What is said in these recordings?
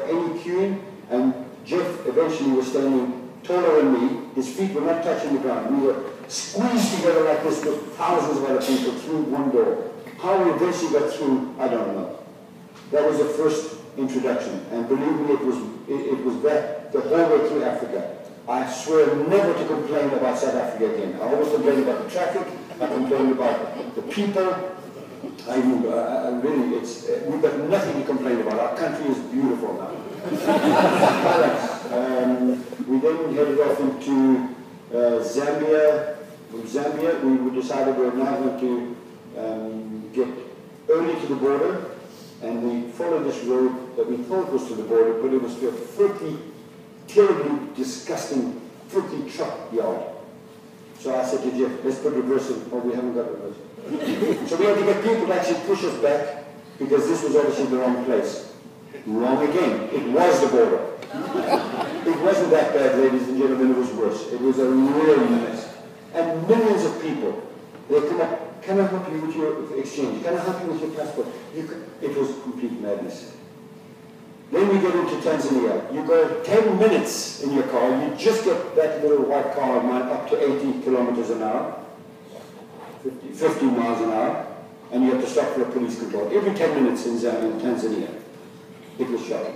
any queuing, and Geoff eventually was standing taller than me. His feet were not touching the ground. We were squeezed together like this with thousands of other people through one door. How we eventually got through, I don't know. That was the first introduction, and believe me, it was that the whole way through Africa. I swear never to complain about South Africa again. I always complain about the traffic, I complain about the people. Really, we've got nothing to complain about. Our country is beautiful now. We then headed off into Zambia. From Zambia, we decided we were now going to get early to the border, and we followed this road that we thought was to the border, but it was to a filthy, terribly disgusting, filthy truck yard. So I said to Geoff, let's put reverse in. Oh, we haven't got reverse. So we had to get people to actually push us back, because this was obviously the wrong place. Wrong again. It was the border. It wasn't that bad, ladies and gentlemen, it was worse. It was a real mess. And millions of people, they come up, can I help you with your exchange? Can I help you with your passport? It was complete madness. Then we get into Tanzania. You go 10 minutes in your car, you just get that little white car of mine up to 80 kilometers an hour, 50 miles an hour, and you have to stop for a police control. Every 10 minutes in Tanzania. It was shocking.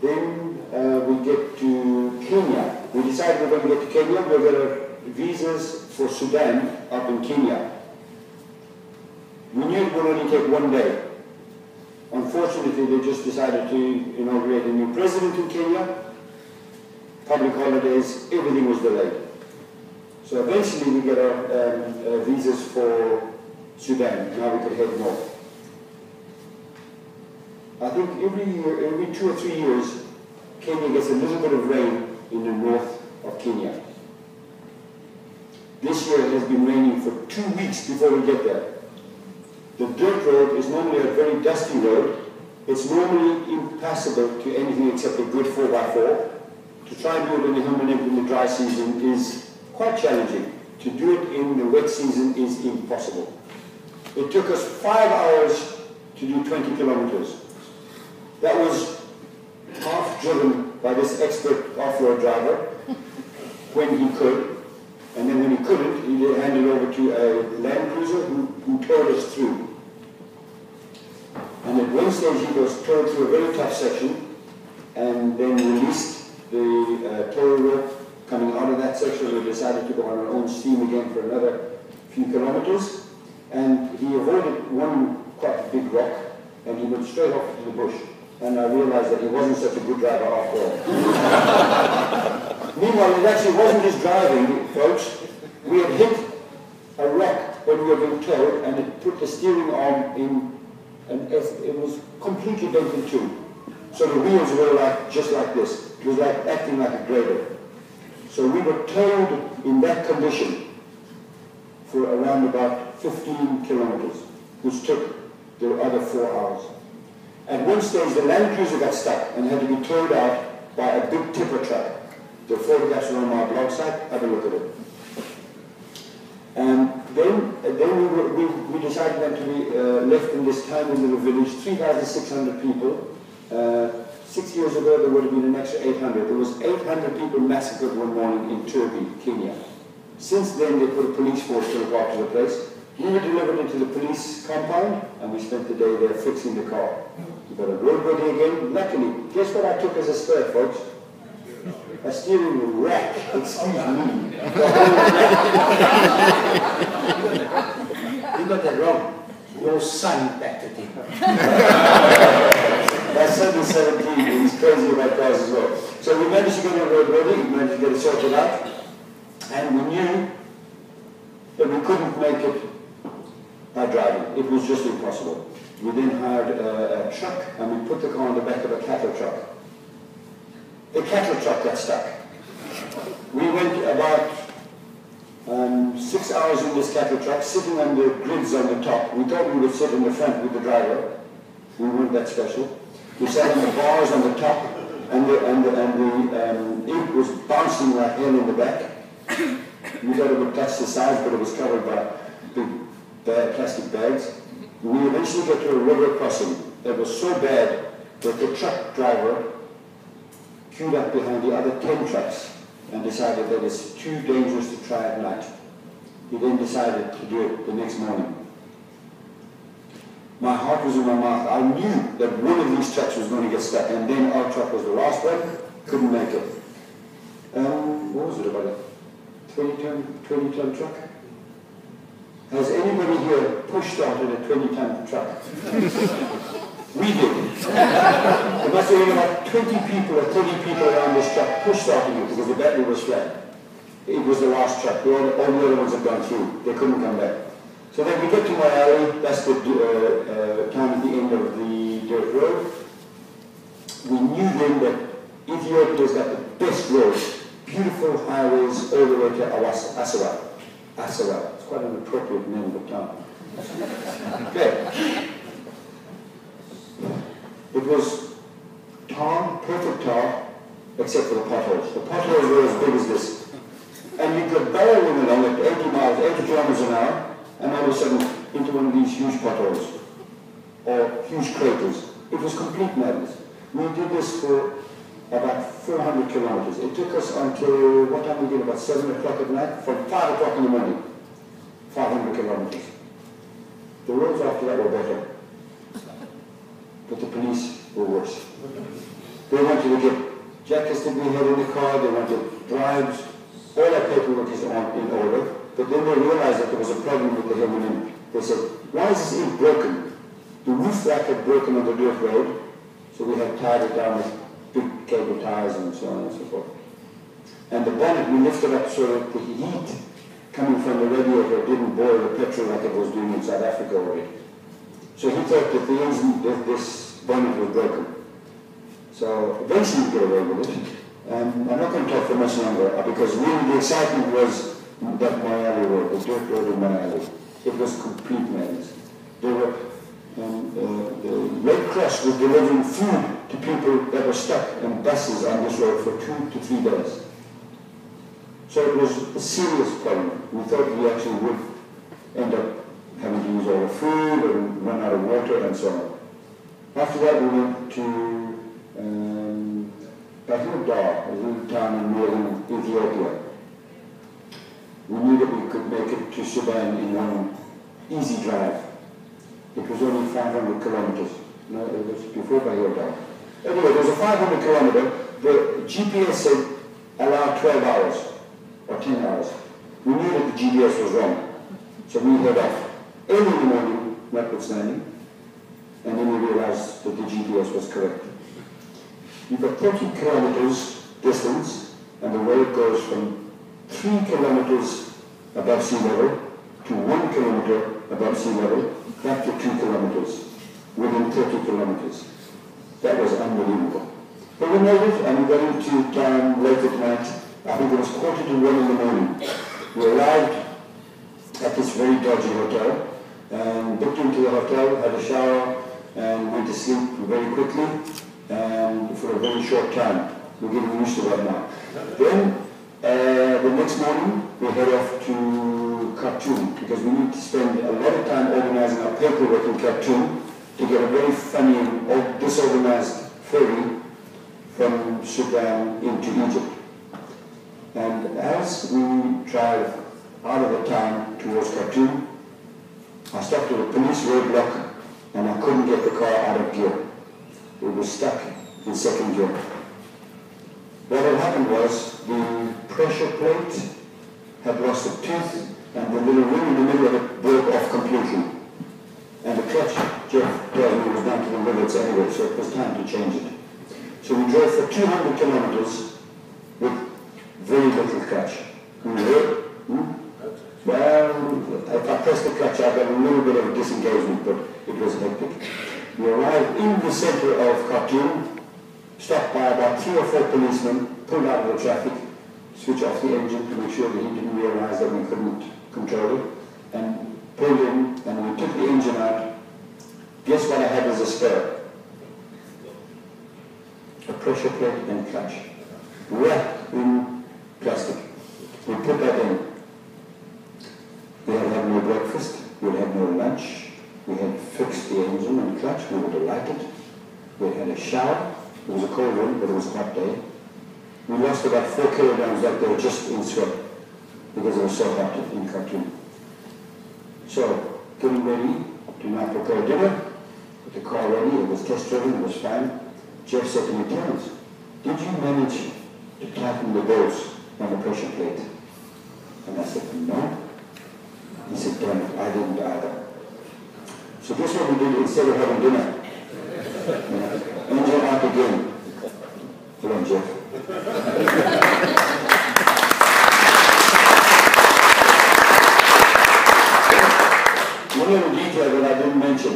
Then we get to Kenya. We decided we're going to get to Kenya. We're going to visas for Sudan up in Kenya. We knew it would only take one day. Unfortunately, they just decided to inaugurate a new president in Kenya. Public holidays, everything was delayed. So eventually we get our visas for Sudan. Now we could head north. I think every 2 or 3 years, Kenya gets a little bit of rain in the north of Kenya. This year it has been raining for 2 weeks before we get there. The dirt road is normally a very dusty road. It's normally impassable to anything except a good 4x4. To try and do it in the Hillman Imp in the dry season is quite challenging. To do it in the wet season is impossible. It took us 5 hours to do 20 kilometers. That was half driven by this expert off-road driver when he could, and then when he couldn't, he handed over to a Land Cruiser who towed us through. And at one stage he was towed through a very tough section, and then released the tow rope coming out of that section. We decided to go on our own steam again for another few kilometers, and he avoided one quite big rock, and he went straight off into the bush. And I realized that he wasn't such a good driver after all. Meanwhile, it actually wasn't his driving, folks. We had hit a rock when we were being towed, and it put the steering arm in, and it was completely bent in two. So the wheels were just like this. It was like acting like a grader. So we were towed in that condition for around about 15 kilometers, which took the other 4 hours. At one stage, the Land Cruiser got stuck and had to be towed out by a big tipper truck. The photographs are on my blog site. Have a look at it. And then we decided then to be left in this tiny little village, 3,600 people. 6 years ago, there would have been an extra 800. There was 800 people massacred one morning in Turkey, Kenya. Since then, they put a police force to look after the place. We were delivered into the police compound, and we spent the day there fixing the car. We got a roadworthy again. Luckily, guess what I took as a spare, folks? A steering rack. Excuse me. You got that wrong. Your son backed it in. My son is 17, and he's crazy about cars as well. So we managed to get a roadworthy, we managed to get it sorted out, and we knew that we couldn't make it by driving. It was just impossible. We then hired a truck, and we put the car on the back of a cattle truck. The cattle truck got stuck. We went about 6 hours in this cattle truck, sitting on the grids on the top. We thought we would sit in the front with the driver. We weren't that special. We sat on the bars on the top, and the ink was bouncing like hell in the back. We thought it would touch the sides, but it was covered by big plastic bags. We eventually got to a river crossing that was so bad that the truck driver queued up behind the other 10 trucks and decided that it's too dangerous to try at night. He then decided to do it the next morning. My heart was in my mouth. I knew that one of these trucks was going to get stuck, and then our truck was the last one, couldn't make it. What was it, about a 20-ton truck? Has anybody here push started a 20-ton truck? We did. There must have been about 20 people or 30 people around this truck push starting it because the battery was flat. It was the last truck. All the other ones had gone through. They couldn't come back. So then we get to my alley. That's the town at the end of the dirt road. We knew then that Ethiopia's got the best roads, beautiful highways all the way to Assewa. Assewa. It's quite an appropriate name of the town. Okay. It was tar, perfect tar, except for the potholes. The potholes were as big as this. And you could barreling along at 80 kilometers an hour, and all of a sudden into one of these huge potholes, or huge craters. It was complete madness. We did this for about 400 kilometers. It took us until, what time we did, about 7 o'clock at night, from 5 o'clock in the morning. 500 kilometers. The roads after that were better, but the police were worse. They wanted to get jackets that we had in the car, they wanted bribes, all our paperwork is in order, but then they realized that there was a problem with the Hillman Imp. They said, why is this Imp broken? The roof rack had broken on the dirt road, so we had tied it down with big cable ties and so on and so forth. And the bonnet, we lifted up so that the heat coming from the radiator didn't boil the petrol like it was doing in South Africa already. So he thought that the engine, this bonnet was broken. So eventually we get away with it. I'm not going to talk for much longer because really the excitement was that Moyale road, the dirt road in Moyale. It was complete madness. There were, the Red Cross was delivering food to people that were stuck in buses on this road for 2 to 3 days. So it was a serious problem. We thought we actually would end up having to use all the food and run out of water and so on. After that we went to Bahir, a little town in northern Ethiopia. We knew that we could make it to Sudan in one easy drive. It was only 500 kilometers. No, it was before Bahir. Anyway, it was a 500 kilometer. The GPS said allow 12 hours or 10 hours. We knew that the GPS was wrong. So we head off early in the morning, notwithstanding, and then we realized that the GPS was correct. You've got 30 kilometers distance, and the road goes from 3 kilometers above sea level to 1 kilometer above sea level, back to 2 kilometers, within 30 kilometers. That was unbelievable. But we made it, and we got into town late at night. I think it was 1:45 in the morning. We arrived at this very dodgy hotel, and booked into the hotel, had a shower, and went to sleep very quickly, and for a very short time. We're getting used to that now. Then, the next morning, we head off to Khartoum, because we need to spend a lot of time organizing our paperwork in Khartoum to get a very funny and disorganized ferry from Sudan into Egypt. And as we drive out of the town towards Khartoum, I stopped at a police roadblock and I couldn't get the car out of gear. It was stuck in second gear. What had happened was the pressure plate had lost a tooth and the little ring in the middle of it broke off completely. And the clutch, Geoff told me, was down to the rivets anyway, so it was time to change it. So we drove for 200 kilometers with very little clutch. Well, if I pressed the clutch, I got a little bit of a disengagement, but it was hectic. We arrived in the center of Khartoum, stopped by about 3 or 4 policemen, pulled out of the traffic, switched off the engine to make sure that he didn't realize that we couldn't control it, and pulled in, and we took the engine out. Guess what I had as a spare? A pressure plate and clutch, wrapped in plastic. We put that in. We had had no breakfast, we had no lunch, we had fixed the engine and clutch, we were delighted. We had a shower. It was a cold one, but it was a hot day. We lost about 4 kilograms that day just in sweat because it was so hot in Khartoum. So, getting ready to now prepare dinner. With the car ready, it was test driven, it was fine. Geoff said to me, Terence, did you manage to tighten the bolts on the pressure plate? And I said, no. He said, damn it, I didn't either. So guess what we did instead of having dinner? Engine out again. Hello, Geoff. One little detail that I didn't mention.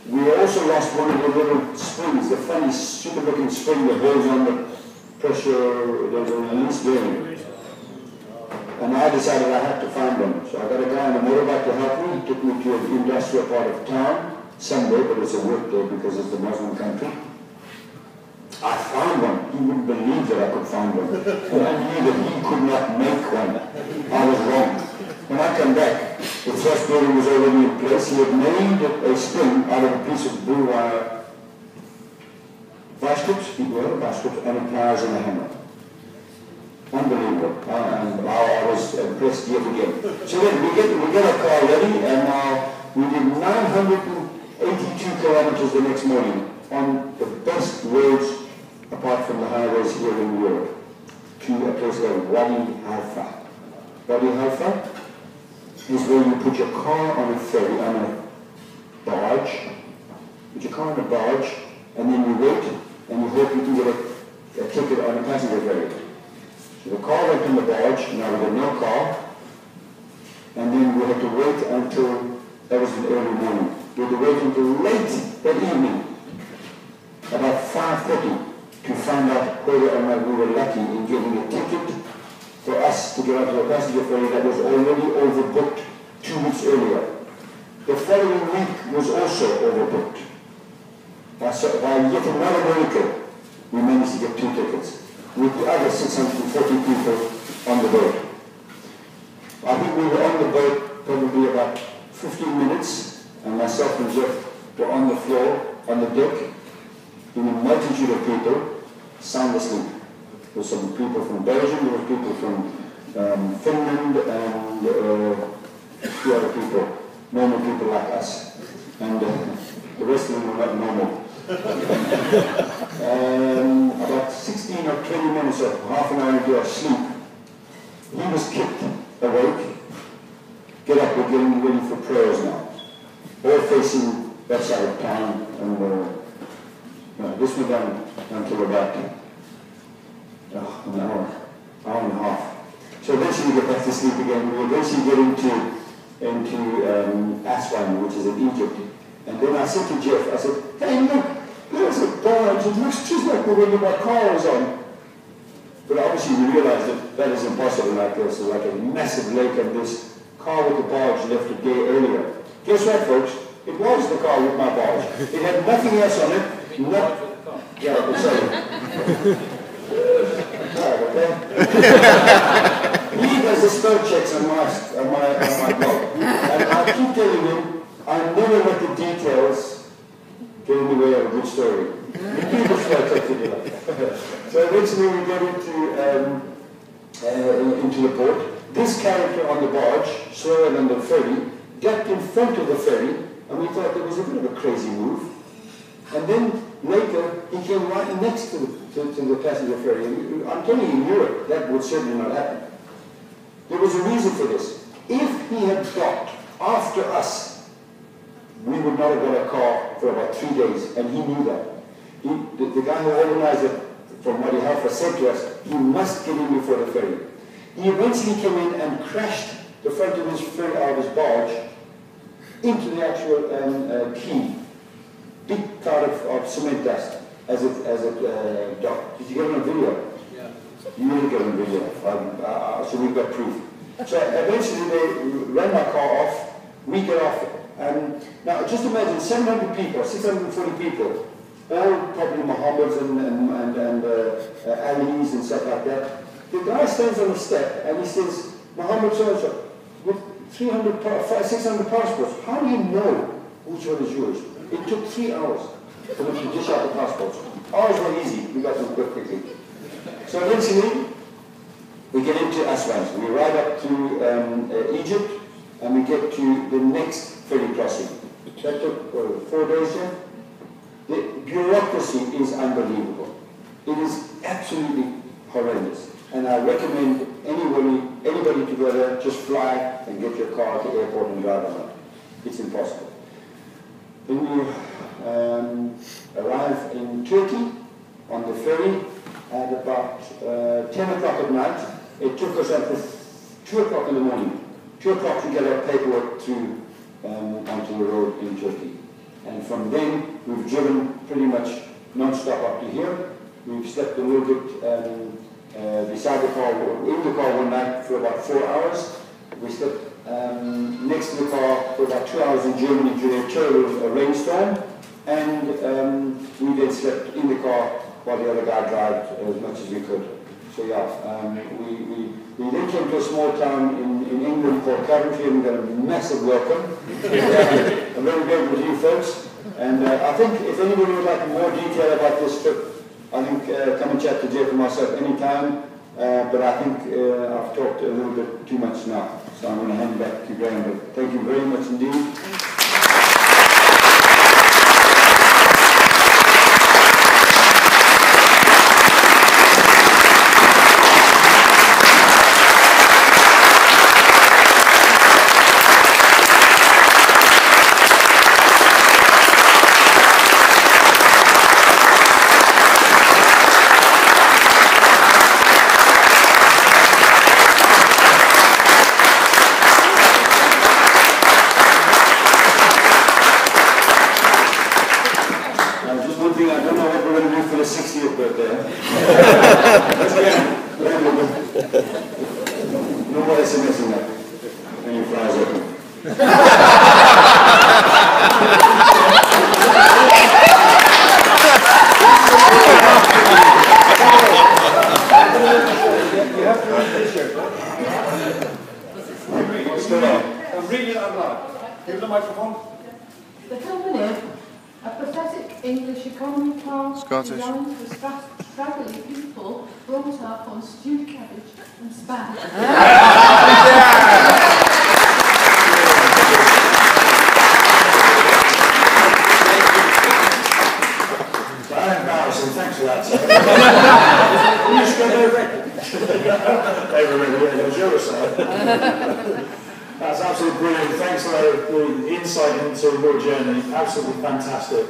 We also lost one of the little springs, the funny, stupid-looking spring that holds on the pressure, there's a release bearing. And I decided I had to find one. So I got a guy on a motorbike to help me. He took me to the industrial part of town, Sunday, but it's a work day because it's the Muslim country. I found one. He wouldn't believe that I could find one. And I knew that he could not make one. I was wrong. When I come back, the thrust bearing was already in place. He had made a spring out of a piece of blue wire vice grips, vice grips, and a pliers and a hammer. Unbelievable. And I was impressed yet again. So then we get our car ready, and now we did 982 kilometers the next morning on the best roads apart from the highways here in Europe to a place called Wadi Halfa. Wadi Halfa is where you put your car on a ferry, on a barge, put your car on a barge, and then you wait, and you hope you can get a ticket on a passenger ferry. So the car went on the barge, now we had no car, and then we had to wait until, that was in the early morning, we had to wait until late that evening, about 5:30, to find out whether or not we were lucky in getting a ticket for us to get onto a passenger ferry that was already overbooked 2 weeks earlier. The following week was also overbooked. By yet another miracle, we managed to get 2 tickets, with the other 640 people on the boat. I think we were on the boat probably about 15 minutes, and myself and Geoff were on the floor, on the deck, in a multitude of people, sound asleep. There were some people from Belgium, there were people from Finland, and a few other people, normal people like us. And the rest of them were not normal. About 16 or 20 minutes or half an hour into our sleep, he was kicked awake. Get up, we're getting ready for prayers now. All facing that side of town, and this went down until about an hour and a half. So eventually we get back to sleep again. We eventually get into Aswan, which is in Egypt. And then I said to Geoff, I said, hey look, there's a barge, it looks just like the one that my car was on. But obviously we realized that that is impossible, like there's like a massive lake, and this car with the barge left a day earlier. Guess what, folks? It was the car with my barge. It had nothing else on it. Yeah, sorry. He does the spell checks on my blog. And I keep telling him, I never let the details get in the way of a good story. You do the spell check to do that. So eventually we get into the port. This character on the barge, slower than the ferry, got in front of the ferry, and we thought it was a bit of a crazy move. And then later, he came right next to the passenger ferry. I'm telling you, in Europe, that would certainly not happen. There was a reason for this. If he had docked after us, we would not have got a car for about 3 days, and he knew that. The guy who organized it from Wadi Halfa said to us, he must get in before the ferry. He eventually came in and crashed the front of his ferry out of his barge into the actual quay. Big cloud of cement dust as it docked. Did you get it on video? Yeah. You didn't get it on video. So we've got proof. So eventually they ran my car off, we get off. And now just imagine 700 people, 640 people, all probably Mohammeds and Alis and stuff like that. The guy stands on the step and he says, Mohammed so-and-so, with 600 passports, how do you know which one is yours? It took 3 hours. So we could dish out the passports. Ours were easy, we got them quickly. So eventually, we get into Aswan. We ride up to Egypt, and we get to the next ferry crossing. That took 4 days here. The bureaucracy is unbelievable. It is absolutely horrendous. And I recommend anybody to go there, just fly and get your car at the airport and drive around. It's impossible. Then you arrive in Turkey on the ferry at about 10 o'clock at night. It took us up to 2 o'clock in the morning. 2 o'clock to get our paperwork through onto the road in Turkey. And from then, we've driven pretty much non-stop up to here. We've slept a little bit beside the car, in the car one night for about 4 hours. We slept next to the car for about 2 hours in Germany during a terrible rainstorm. And we then slept in the car while the other guy drove as much as we could. So yeah, we then came to a small town in England called Coventry, and we got a massive welcome. I'm very good with you folks. And I think if anybody would like more detail about this trip, I think come and chat to Jeff and myself anytime. But I think I've talked a little bit too much now. So I'm going to hand back to Graham. But thank you very much indeed. That's absolutely brilliant. Thanks for the insight into your journey. Absolutely fantastic.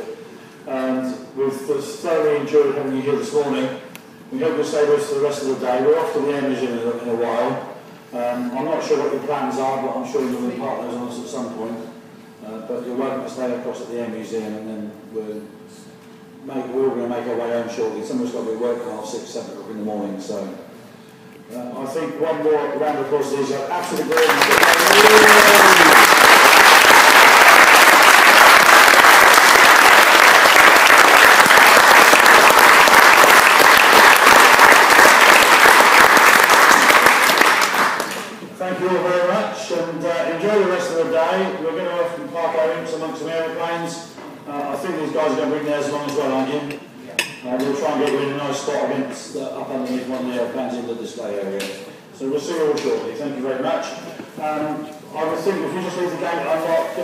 And we've thoroughly enjoyed having you here this morning. We hope you'll stay with us for the rest of the day. We're off to the Air Museum in a while. I'm not sure what your plans are, but I'm sure you'll impart those on us at some point. But you're welcome to stay across at the Air Museum, and then we're going to make our way home shortly. Some of us got to be working at 6, 7 o'clock in the morning, so I think one more round of applause to these are absolutely brilliant. Thank you all very much, and enjoy the rest of the day. We're going to often park our imps amongst some aeroplanes. I think these guys are going to bring theirs along as well, aren't you? We'll try and get you in a nice spot against up underneath one of the airplanes in the display area. So we'll see you all shortly. Thank you very much. I would think if you just leave the gate unlocked,